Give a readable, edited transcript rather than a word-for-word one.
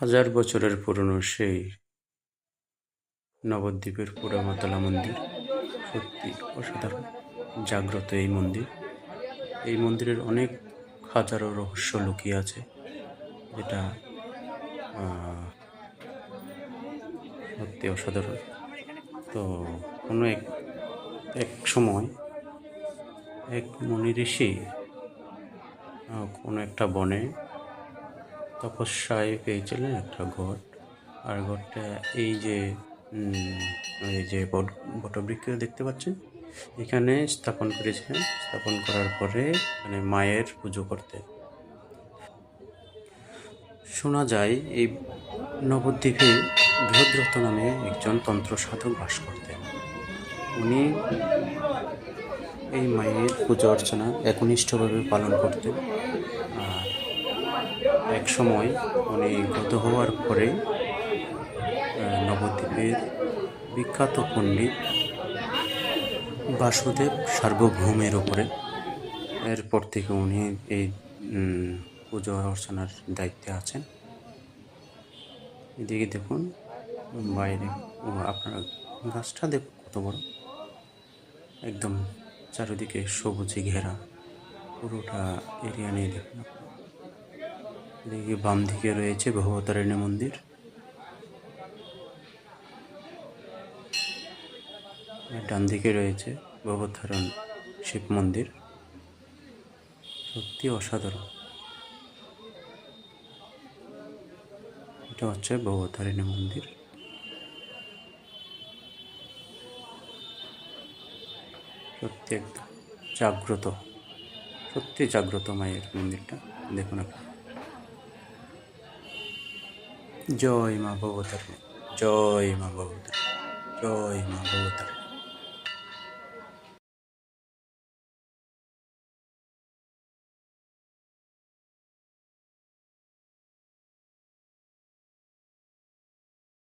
হাজার বছরের পুরনো সেই নবদ্বীপের পোড়ামাতলা মন্দির সত্যি অসাধারণ। জাগ্রত এই মন্দির। এই মন্দিরের অনেক হাজারো রহস্য লুকিয়ে আছে, যেটা সত্যি অসাধারণ। তো কোনো এক সময় এক মুনি ঋষি কোনো একটা বনে তপস্যায় পেয়েছিলেন একটা ঘট। আর ঘরটা এই যে বটবৃক্ষ দেখতে পাচ্ছেন, এখানে স্থাপন করেছিলেন। স্থাপন করার পরে মানে মায়ের পুজো করতে। শোনা যায় এই নবদ্বীপে বৃহদ্রথ নামে একজন তন্ত্র সাধক বাস করতেন। উনি এই মায়ের পুজো অর্চনা একনিষ্ঠভাবে পালন করতেন। আর এক সময় উনি গত হওয়ার পরে নবদ্বীপের বিখ্যাত পণ্ডিত বাসুদেব সার্বভৌমের উপরে, এরপর থেকে উনি এই পুজো অর্চনার দায়িত্বে আছেন। এদিকে দেখুন বাইরে, আপনারা গাছটা দেখুন কত বড়, একদম চারিদিকে সবুজে ঘেরা পুরোটা এরিয়া নিয়ে দেখুন। এদিকে বাম দিকে রয়েছে ভবতারিণী মন্দির, ডান দিকে রয়েছে ভবতারণ শিব মন্দির। সত্যি অসাধারণ। এটা হচ্ছে ভবতারিণী মন্দির। সত্যি একদম জাগ্রত, সত্যি জাগ্রত মায়ের মন্দিরটা দেখুন আপনি। জয় মা ভবতারিণী, জয় মা ভবতারিণী, জয় মা ভবতারিণী।